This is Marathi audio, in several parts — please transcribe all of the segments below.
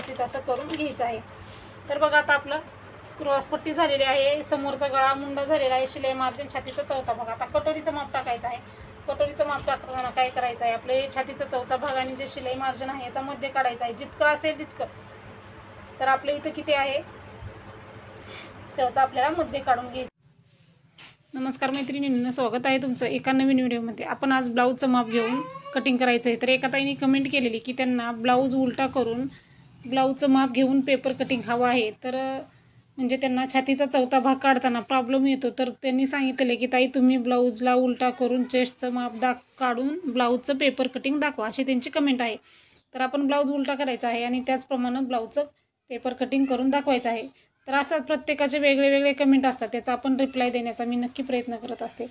व्यवस्थित असं करून घ्यायचं आहे। तर बघा आता आपलं क्रॉसपट्टी झालेली आहे, समोरचा गळा मुंडा झालेला आहे, शिलाई मार्जिन छातीचा चौथा भाग। आता कटोरीचं माप टाकायचं आहे। कटोरीचं माप टाकताना काय करायचं आहे, आपले छातीचा चौथा भाग आणि जे शिलाई मार्जिन आहे याचा मध्य काढायचा आहे, जितकं असेल तितकं। तर आपल्या इथं किती आहे त्याचा आपल्याला मध्य काढून घ्यायचं। नमस्कार मैत्रिणींनो, स्वागत आहे तुमचं एका नवीन व्हिडिओमध्ये। आपण आज ब्लाऊजचं माप घेऊन कटिंग करायचं आहे। तर एका ताईने कमेंट केलेली की त्यांना ब्लाऊज उलटा करून ब्लाऊजचं माप घेऊन पेपर कटिंग हवं आहे। तर म्हणजे त्यांना छातीचा चौथा भाग काढताना प्रॉब्लेम येतो। तर त्यांनी सांगितले की ताई तुम्ही ब्लाऊजला उलटा करून चेस्टचं माप काढून ब्लाऊजचं पेपर कटिंग दाखवा, अशी त्यांची कमेंट आहे। तर आपण ब्लाऊज उलटा करायचा आहे आणि त्याचप्रमाणे ब्लाऊजचं पेपर कटिंग करून दाखवायचं आहे। तर असं प्रत्येकाचे वेगळे वेगळे कमेंट असतात, त्याचा आपण रिप्लाय देण्याचा मी नक्की प्रयत्न करत असते।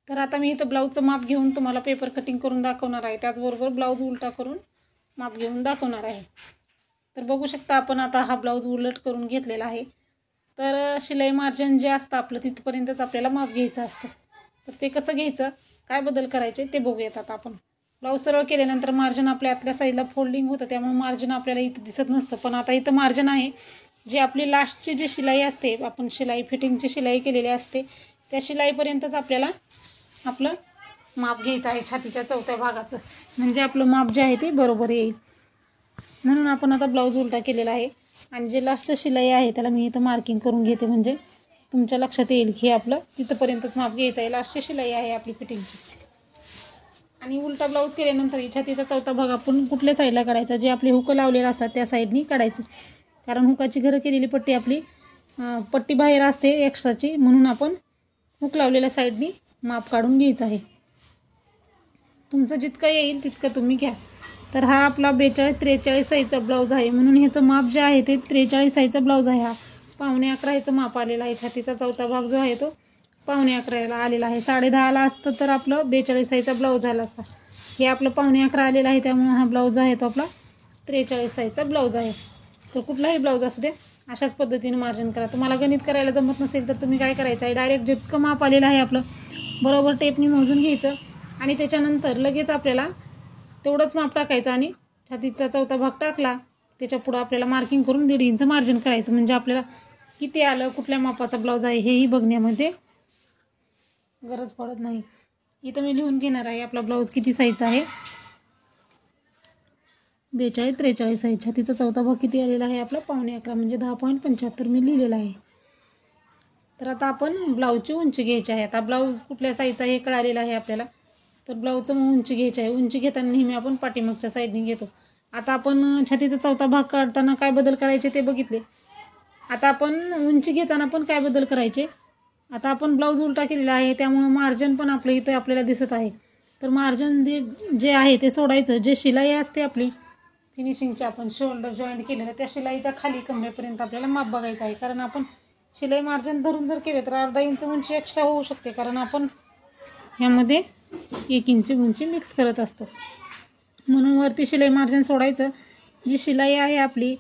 तर आता मी इथं ब्लाऊजचं माप घेऊन तुम्हाला पेपर कटिंग करून दाखवणार आहे, त्याचबरोबर ब्लाऊज उलटा करून माप घेऊन दाखवणार आहे। तर बघू शकता आपण आता हा ब्लाऊज उलट करून घेतलेला आहे। तर शिलाई मार्जिन जे असतं आपलं तिथपर्यंतच आपल्याला माप घ्यायचं असतं। तर ते कसं घ्यायचं, काय बदल करायचे ते बघूयात आता आपण। ब्लाऊज सरळ केल्यानंतर मार्जिन आपल्या आतल्या साईडला फोल्डिंग होतं, त्यामुळे मार्जिन आपल्याला इथं दिसत नसतं। पण आता इथं मार्जिन आहे, जी आपली लास्टची जी शिलाई असते, आपण शिलाई फिटिंगची शिलाई केलेली असते त्या शिलाईपर्यंतच आपल्याला आपलं माप घ्यायचं आहे छातीच्या चौथ्या भागाचं, म्हणजे आपलं माप जे आहे ते बरोबर येईल। म्हणून आपण आता ब्लाऊज उलटा केलेला आहे आणि जे लास्ट शिलाई आहे त्याला मी इथं मार्किंग करून घेते, म्हणजे तुमच्या लक्षात येईल की आपलं तिथंपर्यंतच माप घ्यायचं आहे। लास्टची शिलाई आहे आपली फिटिंगची। आणि उलटा ब्लाऊज केल्यानंतर छातीचा चौथा भाग आपण कुठल्या साईडला काढायचा, जे आपले हुक लावलेले असतात त्या साईडनी काढायचं, कारण हुकाची घरं केलेली पट्टी आपली पट्टी बाहेर असते एक्स्ट्राची, म्हणून आपण हुक लावलेल्या साईडनी माप काढून घ्यायचं आहे। तुमचं जितकं येईल तितकं तुम्ही घ्या। तर हा आपला 42-43 साईजचा ब्लाऊज आहे, म्हणून ह्याचं माप जे आहे ते 43 साईजचा ब्लाऊज आहे। हा 11.25 ह्याचं माप आलेलं आहे। छातीचा चौथा भाग जो आहे तो 11.25 आलेला आहे। 10.5 असतं तर आपलं 42 साईजचा ब्लाऊज झाला असता। हे आपलं 11.25 आलेलं आहे, त्यामुळे हा ब्लाऊज आहे तो आपला 43 साईजचा ब्लाऊज आहे। तर कुठलाही ब्लाऊज असू दे अशाच पद्धतीने मार्जिन करा। तुम्हाला गणित करायला जमत नसेल तर तुम्ही काय करायचं आहे, डायरेक्ट जितकं माप आलेलं आहे आपलं बरोबर टेपनी मोजून घ्यायचं आणि त्याच्यानंतर लगेच आपल्याला तेवढंच माप टाकायचं आणि छातीचा चौथा भाग टाकला त्याच्या पुढं आपल्याला मार्किंग करून 1.5 इंच मार्जिन करायचं, म्हणजे आपल्याला किती आलं, कुठल्या मापाचा ब्लाऊज आहे हेही बघण्यामध्ये गरज पडत नाही। इथं मी लिहून घेणार आहे आपला ब्लाऊज किती साईजचा आहे। 42-43 साईज। छातीचा चौथा भाग किती आलेला आहे आपला 11.25, म्हणजे 10.75 मी लिहिलेला आहे। तर आता आपण ब्लाऊजची उंची घ्यायची आहे। आता ब्लाऊज कुठल्या साईजचा हे कळालेलं आहे आपल्याला, तर ब्लाऊजचं उंची घ्यायची आहे। उंची घेताना नेहमी आपण पाठीमागच्या साईडने घेतो। आता आपण छातीचा चौथा भाग काढताना काय बदल करायचे ते बघितले। आता आपण उंची घेताना पण काय बदल करायचे, आता आपण ब्लाऊज उलटा केलेला आहे त्यामुळे मार्जिन पण आपल्या इथं आपल्याला दिसत आहे। तर मार्जिन जे आहे ते सोडायचं, जे शिलाई असते आपली फिनिशिंगची आपण शोल्डर जॉईंट केलेलं त्या शिलाईच्या खाली कमरेपर्यंत आपल्याला माप बघायचं आहे, कारण आपण शिलाई मार्जिन धरून जर केले तर अर्धा इंच उंची एक्स्ट्रा होऊ शकते, कारण आपण ह्यामध्ये 1 इंच उंची मिक्स करत असतो। म्हणून वरती शिलाई मार्जिन सोडायचं, जी शिलाई आहे आपली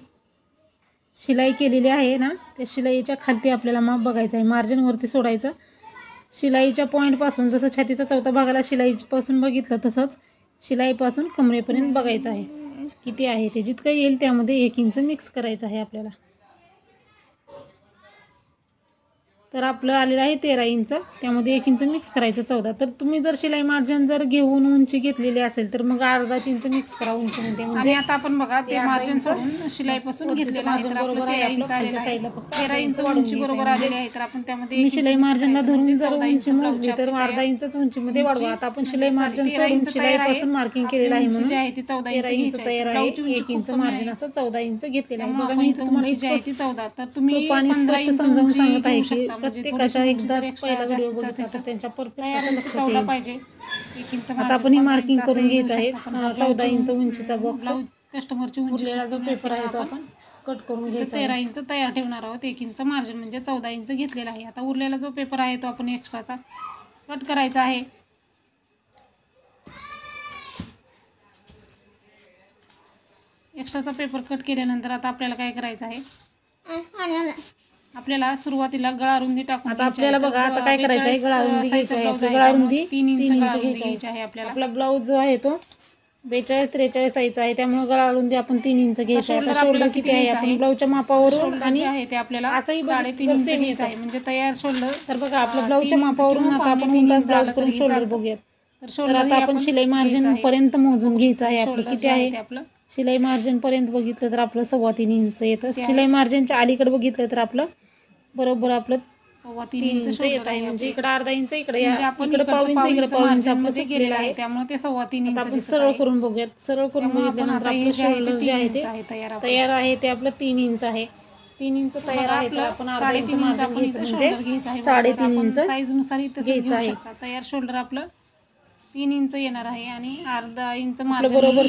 शिलाई केलेली आहे ना त्या शिलाईच्या खाली आपल्याला माप बघायचं आहे। मार्जिन वरती सोडायचं, शिलाईच्या पॉईंटपासून जसं छातीचा चौथा भागाला शिलाईपासून बघितलं तसंच शिलाईपासून कमरेपर्यंत बघायचं आहे किती आहे ते, जितकं येईल त्यामध्ये 1 इंच मिक्स करायचं आहे आपल्याला। तर आपलं आलेलं आहे 13 इंच, त्यामध्ये 1 इंच मिक्स करायचं 14। तर तुम्ही जर शिलाई मार्जिन जर घेऊन उंची घेतलेली असेल तर मग अर्धा इंच मिक्स करा उंचीमध्ये। म्हणजे आता आपण बघा ते मार्जिन सोडून शिलाईपासून घेतलेलं आहे, तर बरोबर आहे आपलं खालच्या साईडला फक्त 13 इंच उंची बरोबर आलेली आहे। तर आपण त्यामध्ये शिलाई मार्जिनला धरून जर उंची मोजली तर अर्धा इंचच उंचीमध्ये वाढवा। आता आपण शिलाई मार्जिन सोडून शिलाईपासून मार्किंग केलेलं आहे, म्हणून 13 इंच तयार आहे। 1 इंच मार्जिन असं 14 इंच घेतलेलं आहे। बघा मी इथं तुम्हाला 14, तर तुम्ही पाणी स्पष्ट समजावून सांगत आहे की प्रत्येकाच्या एकदाच पहिला व्हिडिओ बघितला तर त्यांच्या परफेक्ट लक्षात येईल पाहिजे। आता आपण ही मार्किंग करून घ्यायचं आहे 14 इंच उंचीचा बॉक्स। कस्टमरची उरलेला जो पेपर आहे तो आपण कट करून घ्यायचा। 13 इंच तयार ठेवणार आहोत, 1 इंच मार्जिन म्हणजे 14 इंच घेतलेला आहे। आता उरलेला जो पेपर आहे तो आपण एक्स्ट्राचा कट करायचा आहे। एक्स्ट्राचा पेपर कट केल्यानंतर आता आपल्याला काय करायचं आहे, आपल्याला सुरुवातीला गळा रुंदी टाकून आता आपल्याला बघा आता काय करायचं आहे, गळा रुंदी घ्यायची आहे। गळा रुंदी 3 इंच घ्यायची आहे आपल्याला। आपला ब्लाऊज जो आहे तो 42-43 साईज आहे, त्यामुळे गळा रुंदी आपण 3 इंच घ्यायचं आहे. शोल्डर किती आहे आपण ब्लाऊजच्या मापावरून आणि आहे ते आपल्याला असंही 3.5 इंच घ्यायचं आहे, म्हणजे तयार शोल्डर. तर बघा आपल्या ब्लाऊजच्या मापावरून आता आपण मुंडाच ब्लाऊज करून शोल्डर बघूयात. तर आता आपण शिलाई मार्जिन पर्यंत मोजून घ्यायचं आहे. आपलं किती आहे शिलाई मार्जिन पर्यंत बघितलं तर आपलं 3.25 इंच येतं. शिलाई मार्जिनच्या अलीकडे बघितलं तर आपलं बरोबर आपलं 3.25 इंच येत आहे, म्हणजे इकडे अर्धा इंच, इकडे आपण इकडे पाव इंच, इकडे पाव इंच आपलं गेलेलं आहे, त्यामुळे ते 3.25 इंच. आपण सरळ करून बघूयात. सरळ करून बघितल्यानंतर आपलं शोल्डर जे आहे ते तयार आहे ते आपलं 3 इंच आहे. 3 इंच तयार आहे, तर आपण अर्धा इंच मार्जिन घ्यायचं, म्हणजे 3.5 इंच साईजनुसार घ्यायचं आहे. तयार शोल्डर आपलं 3 इंच येणार आहे आणि अर्धा इंच मार्जिन बरोबर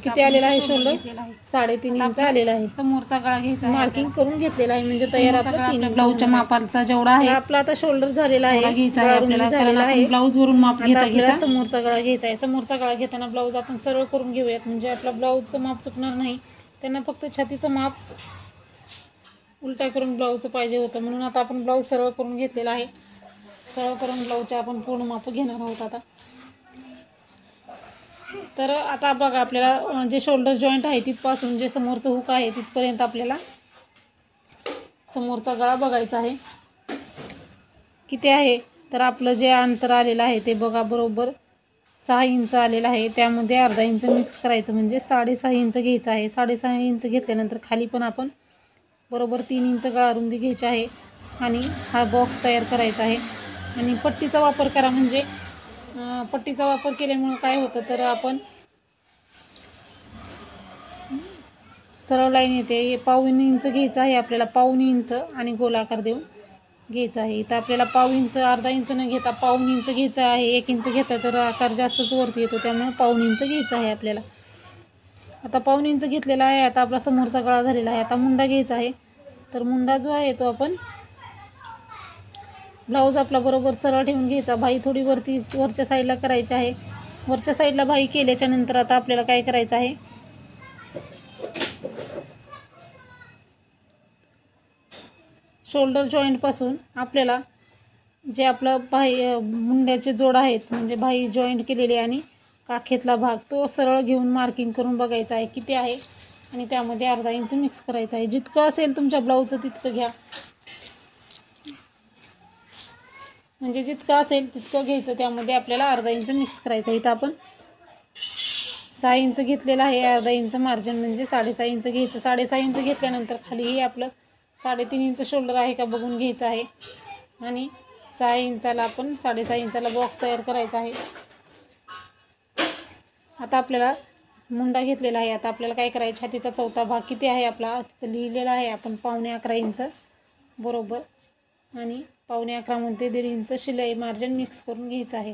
किती आलेला आहे शोल्डर 3.5 इंच आलेला आहे. समोरचा गळा घ्यायचा, मार्किंग करून घेतलेला आहे, म्हणजे तयार आपला 3 ब्लाऊजच्या मापाचा जेवढा आहे आपला आता शोल्डर झालेला आहे, घ्यायचा आहे आपल्याला झालेला आहे. ब्लाऊज वरून माप घेता समोरचा गळा घ्यायचा आहे. समोरचा गळा घेताना ब्लाऊज आपण सरळ करून घेऊयात, म्हणजे आपला ब्लाऊजचं माप चुकणार नाही. त्यांना फक्त छातीचं माप उलटा करून ब्लाऊजचं पाहिजे होतं, म्हणून आता आपण ब्लाऊज सरळ करून घेतलेला आहे. सरळ करून ब्लाऊजचे आपण पूर्ण माप घेणार आहोत आता. तर आता बघा आपल्याला जे शोल्डर जॉईंट आहे तिथपासून जे समोरचं हुक आहे तिथपर्यंत आपल्याला समोरचा गळा बघायचा आहे. किती आहे तर आपलं जे अंतर आलेलं आहे ते बघा बरोबर 6 इंच आलेलं आहे. त्यामध्ये अर्धा इंच मिक्स करायचं, म्हणजे 6.5 इंच घ्यायचं आहे. 6.5 इंच घेतल्यानंतर खाली पण आपण बरोबर 3 इंच गळा रुंदी घ्यायची आहे आणि हा बॉक्स तयार करायचा आहे. आणि पट्टीचा वापर करा, म्हणजे पट्टीचा वापर केल्यामुळे काय होतं तर आपण सरळ लाईन येते. 1.5 इंच घ्यायचं आहे आपल्याला, 1.5 इंच आणि गोलाकार देऊन घ्यायचा आहे. इथं आपल्याला 1.5 इंच, अर्धा इंच न घेता 1.5 इंच घ्यायचं आहे. 1 इंच घेतला तर आकार जास्तच वरती येतो, त्यामुळे 1.5 इंच घ्यायचं आहे आपल्याला. आता 1.5 इंच घेतलेला आहे. आता आपला समोरचा गळा झालेला आहे. आता मुंडा घ्यायचा आहे. तर मुंडा जो आहे तो आपण ब्लाऊज आपला बरोबर सरळ ठेवून घ्यायचा. बाही थोडी वरच्या साईडला करायची आहे. वरच्या साईडला बाही केल्याच्या नंतर आता आपल्याला काय करायचं आहे, शोल्डर जॉईंट पासून आपल्याला जे आपलं बाही मुंड्याचे जोड आहेत, म्हणजे बाही जॉईंट केलेले आणि काखेतला भाग तो सरळ घेऊन मार्किंग करून बघायचा आहे किती आहे, आणि त्यामध्ये अर्धा इंच मिक्स करायचं आहे. जितकं असेल तुमच्या ब्लाऊजचं तितकं घ्या, म्हणजे जितकं असेल तितकं घ्यायचं. त्यामध्ये आपल्याला अर्धा इंच मिक्स करायचं. इथं आपण 6 इंच घेतलेलं आहे. अर्धा इंच मार्जिन म्हणजे 6.5 इंच घ्यायचं. 6.5 इंच घेतल्यानंतर खालीही आपलं 3.5 इंच शोल्डर आहे का बघून घ्यायचं आहे आणि 6 इंचाला आपण 6.5 इंचाला बॉक्स तयार करायचा आहे. आता आपल्याला मुंडा घेतलेला आहे. आता आपल्याला काय करायचं, छातीचा चौथा भाग किती आहे आपला तिथं लिहिलेला आहे आपण 11.25 इंच बरोबर, आणि 11.25 मध्ये 1.5 इंच शिलाई मार्जिन मिक्स करून घ्यायचं आहे.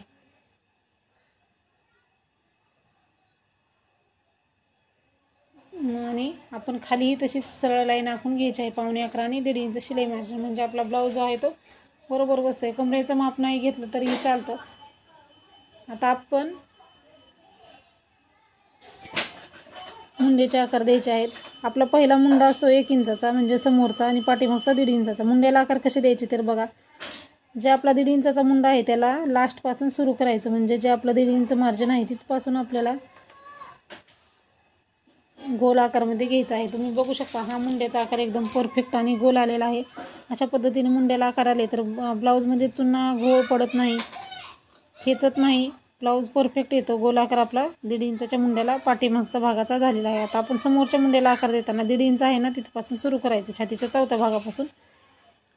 आणि आपण खालीही तशीच सरळ लाईन आखून घ्यायची आहे. 11.25 आणि 1.5 इंच शिलाई मार्जिन, म्हणजे आपला ब्लाऊज जो आहे तो बरोबर बसतोय. कमरेचं माप नाही घेतलं तरीही चालतं. आता आपण मुंड्याचे आकार द्यायचे आहेत. आपला पहिला मुंडा असतो 1 इंचाचा, म्हणजे समोरचा, आणि पाठीमागचा 1.5 इंचाचा. मुंड्याला आकार कसे द्यायचे तर बघा, जे आपला 1.5 इंचाचा मुंडा आहे त्याला लास्टपासून सुरू करायचं, म्हणजे जे आपलं 1.5 इंच मार्जिन आहे तिथपासून आपल्याला गोल आकारमध्ये घ्यायचा आहे. तुम्ही बघू शकता हा मुंड्याचा आकार एकदम परफेक्ट आणि गोल आलेला आहे. अशा पद्धतीने मुंड्याला आकार आले तर ब्लाऊजमध्ये चुन्ना घोळ पडत नाही, खेचत नाही, ब्लाऊज परफेक्ट येतो. गोल आकार आपला 1.5 इंचाच्या मुंड्याला पाठीमागचा भागाचा झालेला आहे. आता आपण समोरच्या मुंड्याला आकार देताना 1.5 इंच आहे ना तिथपासून सुरू करायचं, छातीच्या चौथ्या भागापासून,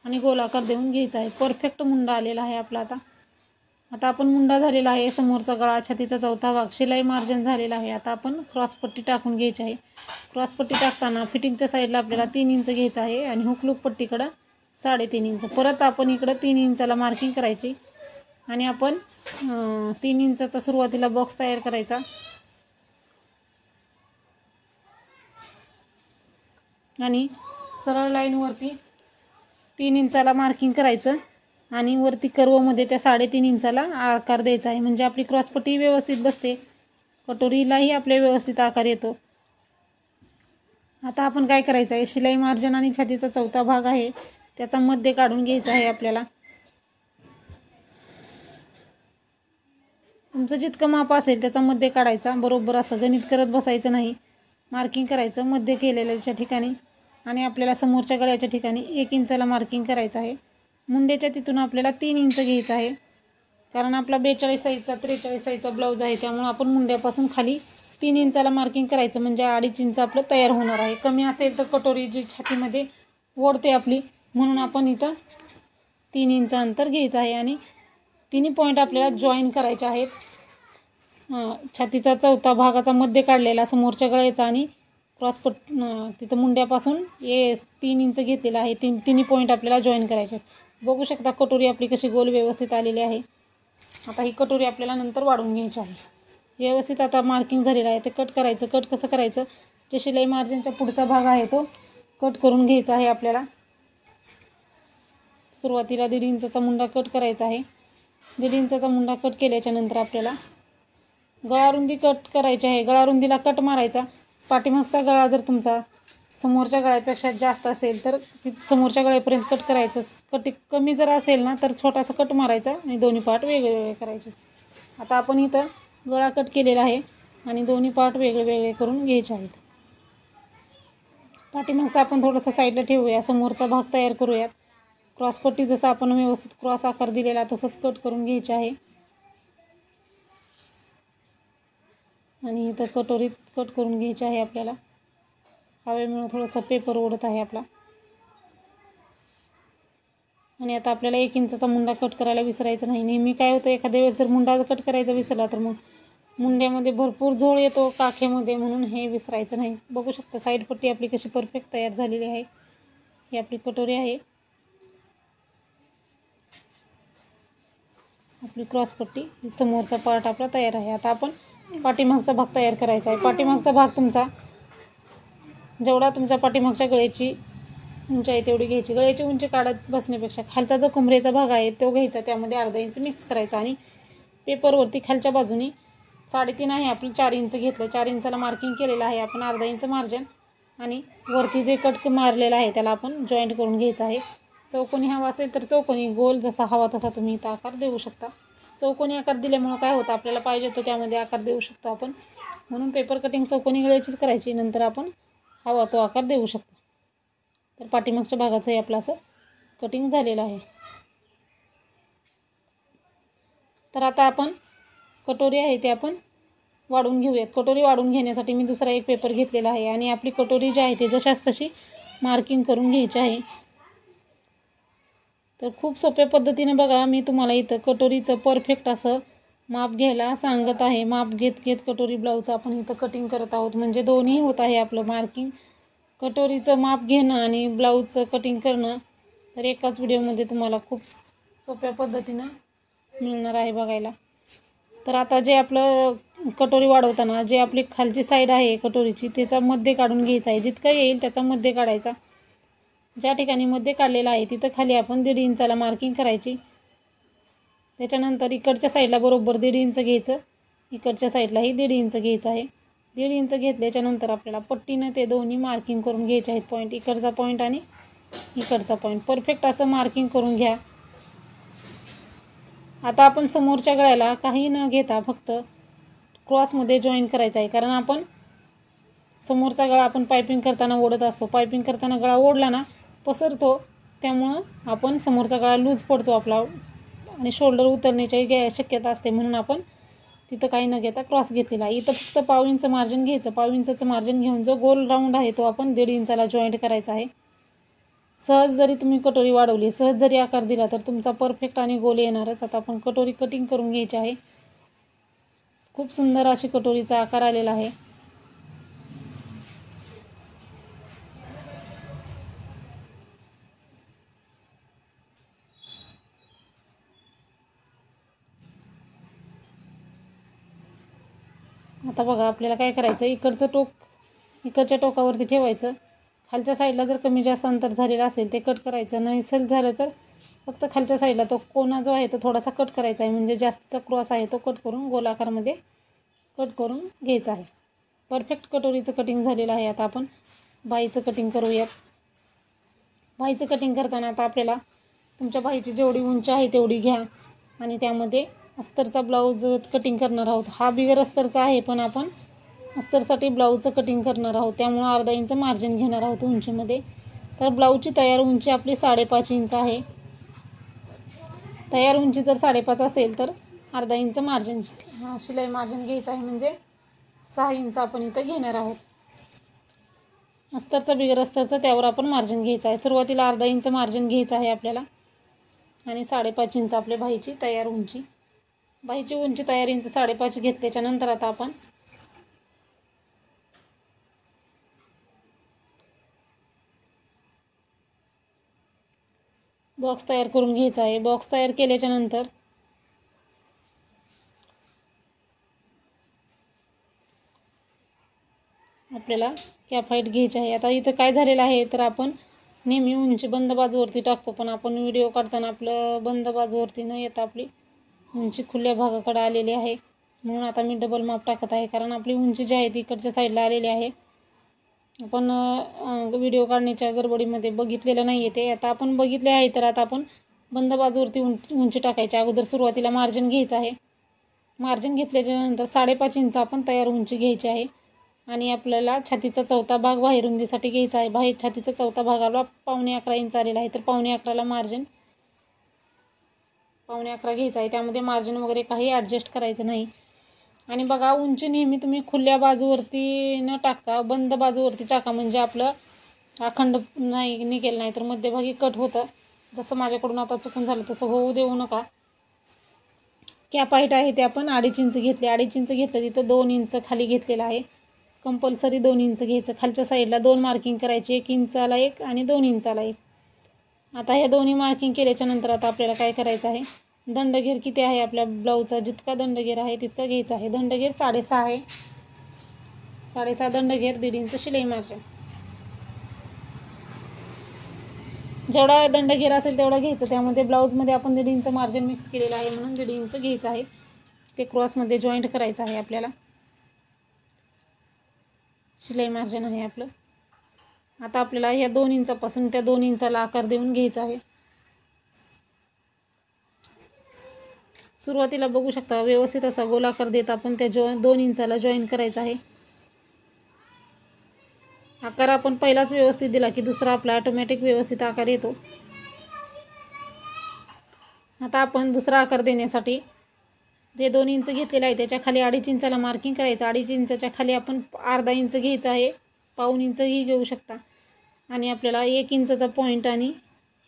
आणि गोल आकार देऊन घ्यायचा आहे. परफेक्ट मुंडा आलेला आहे आपला. आता आपण मुंडा झालेला आहे, समोरचा गळा, छातीचा चौथा भाग, शिलाई मार्जिन झालेला आहे. आता आपण क्रॉसपट्टी टाकून घ्यायची आहे. क्रॉसपट्टी टाकताना फिटिंगच्या साईडला आपल्याला 3 इंच घ्यायचं आहे आणि हुकलूक पट्टीकडं 3.5 इंच. परत आपण इकडं 3 इंचाला मार्किंग करायची आणि आपण 3 इंचाचा सुरुवातीला बॉक्स तयार करायचा आणि सरळ लाईनवरती 3 इंचाला मार्किंग करायचं आणि वरती कर्वमध्ये त्या 3.5 इंचाला आकार द्यायचा आहे, म्हणजे आपली क्रॉसपट्टी व्यवस्थित बसते, कटोरीलाही आपल्या व्यवस्थित आकार येतो. आता आपण काय करायचं आहे, शिलाई मार्जिन आणि छातीचा चौथा भाग आहे त्याचा मध्य काढून घ्यायचा आहे आपल्याला. तुमचं जितकं माप असेल त्याचा मध्ये काढायचा, बरोबर असं गणित करत बसायचं नाही, मार्किंग करायचं मध्ये केलेल्याच्या ठिकाणी आणि आपल्याला समोरच्या गळ्याच्या ठिकाणी 1 इंचाला मार्किंग करायचं आहे. मुंड्याच्या तिथून आपल्याला 3 इंच घ्यायचं आहे, कारण आपला 42 साईजचा 43 साईजचा ब्लाऊज आहे, त्यामुळे आपण मुंड्यापासून खाली 3 इंचाला मार्किंग करायचं, म्हणजे 2.5 इंच आपलं तयार होणार आहे. कमी असेल तर कटोरी जी छातीमध्ये ओढते आपली, म्हणून आपण इथं 3 इंच अंतर घ्यायचं आहे आणि तिन्ही पॉईंट आपल्याला जॉईन करायचे आहेत. छातीचा चौथा भागाचा मध्ये काढलेला समोरच्या गळ्याचा आणि तिथं मुंड्यापासून 3 इंच घेतलेला आहे. तिन्ही पॉईंट आपल्याला जॉईन करायचे आहेत. बघू शकता कटोरी आपली कशी गोल व्यवस्थित आलेली आहे. आता ही कटोरी आपल्याला नंतर वाढवून घ्यायची आहे. व्यवस्थित आता मार्किंग झालेलं आहे ते कट करायचं. कट कसं करायचं, जे शिलाई मार्जिनचा पुढचा भाग आहे तो कट करून घ्यायचा आहे आपल्याला. सुरुवातीला 1.5 इंचाचा मुंडा कट करायचा आहे. 1.5 इंचाचा मुंडा कट केल्याच्या नंतर आपल्याला गळारुंदी कट करायची आहे. गळारुंदीला कट मारायचा. पाठीमागचा गळा जर तुमचा समोरच्या गळ्यापेक्षा जास्त असेल तर समोरच्या गळ्यापर्यंत कट करायचं. कट कमी जर असेल ना तर छोटासा कट मारायचा आणि दोन्ही पार्ट वेगळे वेगळे करायचे. आता आपण इथं गळा कट केलेला आहे आणि दोन्ही पार्ट वेगळे वेगळे करून घ्यायचे आहेत. पाठीमागचा आपण थोडंसं साईडला ठेवूया, समोरचा भाग तयार करूयात. क्रॉसपट्टी जसं आपण व्यवस्थित क्रॉस आकार दिलेला तसंच कट करून घ्यायचे आहे आणि इथं कटोरीत कट करून घ्यायचे आहे आपल्याला. हवेमुळे थोडंसं पेपर ओढत आहे आपला. आणि आता आपल्याला 1 इंचाचा मुंडा कट करायला विसरायचा नाही. नेहमी काय होतं, एखाद्या वेळेस जर मुंडा कट करायचा विसरला तर मग मुंड्यामध्ये भरपूर झोळ येतो काखेमध्ये, म्हणून हे विसरायचं नाही. बघू शकता साईड पट्टी आपली कशी परफेक्ट तयार झालेली आहे. ही आपली कटोरी आहे. आपली क्रॉस पट्टी समोरचा पार्ट आपला तयार आहे. आता आपण पाठीमागचा भाग तयार करायचा आहे. पाठीमागचा भाग तुमचा जेवढा तुमच्या पाठीमागच्या गळ्याची उंचाई तेवढी घ्यायची. गळ्याची उंची काढत बसण्यापेक्षा खालचा जो कमरेचा भाग आहे तो घ्यायचा, त्यामध्ये 1/2 इंच मिक्स करायचा आणि पेपरवरती खालच्या बाजूनी 3.5 आहे आपलं 4 इंच घेतलं. 4 इंचाला मार्किंग केलेलं आहे आपण, 1/2 इंच मार्जिन आणि वरती जे कट मारलेला आहे त्याला आपण जॉईंट करून घ्यायचं आहे. चौकोनी हवा असेल तर चौकोनी, गोल जसा हवा तसा तुम्ही इथं आकार देऊ शकता. चौकोनी आकार दिल्यामुळं काय होतं, आपल्याला पाहिजे तो त्यामध्ये आकार देऊ शकतो आपण, म्हणून पेपर कटिंग चौकोनी गळ्याचीच करायची. नंतर आपण हवा तो आकार देऊ शकतो. तर पाठीमागच्या भागाचंही आपलं असं कटिंग झालेलं आहे. तर आता आपण कटोरी आहे ते आपण वाढून घेऊयात. कटोरी वाढून घेण्यासाठी मी दुसरा एक पेपर घेतलेला आहे आणि आपली कटोरी जी आहे ते जशास तशी मार्किंग करून घ्यायची आहे. तर खूप सोप्या पद्धतीने बघा, मी तुम्हाला इथं कटोरीचं परफेक्ट असं माप घ्यायला सांगत आहे. माप घेत घेत कटोरी ब्लाऊज आपण इथं कटिंग करत आहोत, म्हणजे दोन्ही होत आहे आपलं मार्किंग. कटोरीचं माप घेणं आणि ब्लाऊजचं कटिंग करणं तर एकाच व्हिडिओमध्ये तुम्हाला खूप सोप्या पद्धतीनं मिळणार आहे बघायला. तर आता जे आपलं कटोरी वाढवताना जे आपली खालची साईड आहे कटोरीची त्याचा मध्ये काढून घ्यायचा आहे. जितका येईल त्याचा मध्ये काढायचा. ज्या ठिकाणी मध्ये काढलेला आहे तिथं खाली आपण 1.5 इंचाला मार्किंग करायची. त्याच्यानंतर इकडच्या साईडला बरोबर 1.5 इंच घ्यायचं, इकडच्या साईडलाही 1.5 इंच घ्यायचं आहे. 1.5 इंच घेतल्याच्या नंतर आपल्याला पट्टीनं ते दोन्ही मार्किंग करून घ्यायचे आहेत. पॉईंट, इकडचा पॉईंट आणि इकडचा पॉईंट परफेक्ट असं मार्किंग करून घ्या. आता आपण समोरच्या गळ्याला काही न घेता फक्त क्रॉसमध्ये जॉईन करायचं आहे, कारण आपण समोरचा गळा आपण पायपिंग करताना ओढत असतो. पायपिंग करताना गळा ओढला ना पसरतो, त्यामुळं आपण समोरचा गळा लूज पडतो आपला आणि शोल्डर उतरण्याची शक्यता असते, म्हणून आपण तिथं काही न घेता क्रॉस घेतलेला आहे. इथं फक्त 1/2 इंच मार्जिन घ्यायचं. 1/2 इंचाचं मार्जिन घेऊन जो गोल राऊंड आहे तो आपण 1.5 इंचाला जॉईंट करायचा आहे. सहज जरी तुम्ही कटोरी वाढवली, सहज जरी आकार दिला तर तुमचा परफेक्ट आणि गोल येणारच. आता आपण कटोरी कटिंग करून घ्यायची आहे. खूप सुंदर अशी कटोरीचा आकार आलेला आहे. आता बघा आपल्याला काय करायचं, इकडचं टोक इकडच्या टोकावरती ठेवायचं. खालच्या साईडला जर कमी जास्त अंतर झालेलं असेल ते कट करायचं. नसेल झालं तर फक्त खालच्या साईडला तो कोना जो आहे तो थोडासा कट करायचा आहे, म्हणजे जास्तीचा क्रॉस आहे तो कट करून गोलाकारमध्ये कट करून घ्यायचा आहे. परफेक्ट कटोरीचं कटिंग झालेलं आहे. आता आपण बाईचं कटिंग करूयात. बाईचं कटिंग करताना आता आपल्याला तुमच्या बाईची जेवढी उंची आहे तेवढी घ्या आणि त्यामध्ये अस्तरचा ब्लाऊज कटिंग करणार आहोत. हा बिगर अस्तरचा आहे, पण आपण अस्तरसाठी ब्लाऊजचं कटिंग करणार आहोत, त्यामुळे अर्धा इंच मार्जिन घेणार आहोत उंचीमध्ये. तर ब्लाऊजची तयार उंची आपली 5.5 इंच आहे. तयार उंची जर 5.5 असेल तर अर्धा इंच मार्जिन शिलाई मार्जिन घ्यायचं आहे, म्हणजे 6 इंच आपण इथं घेणार आहोत. अस्तरचा बिगर अस्तरचा त्यावर आपण मार्जिन घ्यायचं आहे. सुरुवातीला अर्धा इंच मार्जिन घ्यायचं आहे आपल्याला आणि 5.5 इंच आपल्या बाहीची तयार उंची. बाहीची उंची तयार इंच 5.5 घेतल्याच्या नंतर आता आपण बॉक्स तयार करून घ्यायचा आहे. बॉक्स तयार केल्याच्या नंतर आपल्याला कॅप हाईट घ्यायची आहे. आता इथं काय झालेलं आहे तर आपण नेहमी उंची बंद बाजूवरती टाकतो, पण आपण व्हिडिओ काढताना आपलं बंद बाजूवरती न येता आपली उंची खुल्या भागाकडे आलेली आहे, म्हणून आता मी डबल माप टाकत आहे. कारण आपली उंची जी आहे ती इकडच्या साईडला आलेली आहे. आपण व्हिडिओ काढण्याच्या गडबडीमध्ये बघितलेलं नाही आहे ते. आता आपण बघितले आहे तर आता आपण बंद बाजूवरती उंची टाकायची. अगोदर सुरुवातीला मार्जिन घ्यायचं आहे. मार्जिन घेतल्याच्या नंतर 5.5 इंच आपण तयार उंची घ्यायची आहे आणि आपल्याला छातीचा चौथा भाग बाहेर रुंदीसाठी घ्यायचा आहे. बाहेर छातीचा चौथा भागाला 11.25 इंच आलेला आहे, तर 11.25ला मार्जिन 11.25 घ्यायचा आहे. त्यामध्ये मार्जिन वगैरे काही ॲडजस्ट करायचं नाही. आणि बघा, उंची नेहमी तुम्ही खुल्या बाजूवरती न टाकता बंद बाजूवरती टाका, म्हणजे आपलं अखंड नाही निघेल, नाही तर मध्यभागी कट होतं. जसं माझ्याकडून आता चुकून झालं तसं होऊ देऊ नका. कॅप हाईट आहे ते आपण 2.5 इंच घेतले. 2.5 इंच घेतलं, तिथं 2 इंच खाली घेतलेलं आहे. कंपल्सरी 2 इंच घ्यायचं. खालच्या साईडला 2 मार्किंग करायची, 1 इंचाला 1 आणि 2 इंचाला 1. आता हे दोन्ही मार्किंग केल्याच्या नंतर आता आपल्याला काय करायचं आहे, दंडघेर किती आहे आपल्या ब्लाऊजचा, जितका दंडघेर आहे तितका घ्यायचा आहे. दंडघेर 6.5 आहे. 6.5 दंडघेर, 1.5 इंच शिलाई मार्जिन. जेवढा दंडघेर असेल तेवढा घ्यायचं. त्यामध्ये ब्लाऊजमध्ये आपण 1.5 इंच मार्जिन मिक्स केलेलं आहे, म्हणून 1.5 इंच घ्यायचं आहे. ते क्रॉसमध्ये जॉईंट करायचं आहे आपल्याला. शिलाई मार्जिन आहे आपलं. आता आपल्याला ह्या 2 इंचापासून त्या 2 इंचाला आकार देऊन घ्यायचा आहे. सुरुवातीला बघू शकता व्यवस्थित असा गोलाकार देत आपण त्या 2 इंचाला जॉईन करायचा आहे. आकार आपण पहिलाच व्यवस्थित दिला की दुसरा आपला ऑटोमॅटिक व्यवस्थित आकार येतो. आता आपण दुसरा आकार देण्यासाठी जे 2 इंच घेतलेलं आहे त्याच्या खाली 2.5 इंचाला मार्किंग करायचं. 2.5 इंचाच्या खाली आपण अर्धा इंच घ्यायचा आहे. 1.25 इंचही घेऊ शकता. आणि आपल्याला 1 इंचाचा पॉईंट आणि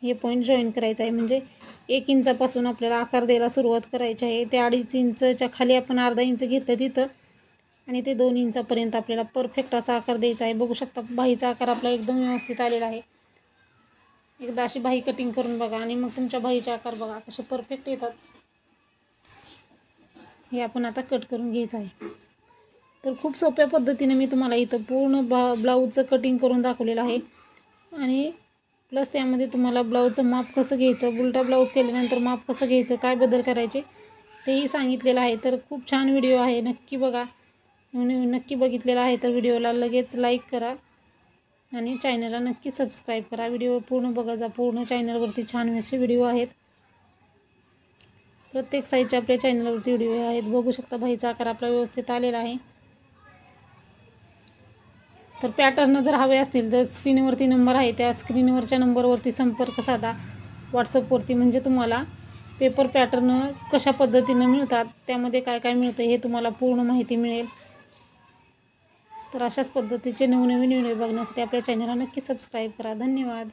हे पॉईंट जॉईन करायचं आहे, म्हणजे 1 इंचापासून आपल्याला आकार द्यायला सुरुवात करायची आहे. त्या 2.5 इंचच्या खाली आपण अर्धा इंच घेतलं तिथं आणि ते 2 इंचापर्यंत आपल्याला परफेक्ट असा आकार द्यायचा आहे. बघू शकता बाहीचा आकार आपला एकदम व्यवस्थित आलेला आहे. एकदा अशी बाही कटिंग करून बघा आणि मग तुमच्या बाहीचे आकार बघा कसे परफेक्ट येतात. हे आपण आता कट करून घ्यायचं आहे. तर खूप सोप्या पद्धतीने मी तुम्हाला इथं पूर्ण ब्लाऊजचं कटिंग करून दाखवलेलं आहे आणि प्लस त्यामध्ये तुम्हाला ब्लाऊजचं माप कसं घ्यायचं, उलटा ब्लाऊज केल्यानंतर माप कसं घ्यायचं, काय बदल करायचे तेही सांगितलेलं आहे. तर खूप छान व्हिडिओ आहे, नक्की बघा. नक्की बघितलेला आहे तर व्हिडिओला लगेच लाईक करा आणि चॅनलला नक्की सबस्क्राईब करा. व्हिडिओ पूर्ण बघा जा. पूर्ण चॅनलवरती छान असे व्हिडिओ आहेत. प्रत्येक साईजच्या आपल्या चॅनलवरती व्हिडिओ आहेत. बघू शकता बाहीचा आकार आपला व्यवस्थित आलेला आहे. तर पॅटर्न जर हवे असतील तर स्क्रीनवरती नंबर आहे, त्या स्क्रीनवरच्या नंबरवरती संपर्क साधा व्हॉट्सअपवरती, म्हणजे तुम्हाला पेपर पॅटर्न कशा पद्धतीनं मिळतात, त्यामध्ये काय काय मिळतं हे तुम्हाला पूर्ण माहिती मिळेल. तर अशाच पद्धतीचे नवनवीन व्हिडिओ बघण्यासाठी आपल्या चॅनलला नक्की सबस्क्राईब करा. धन्यवाद.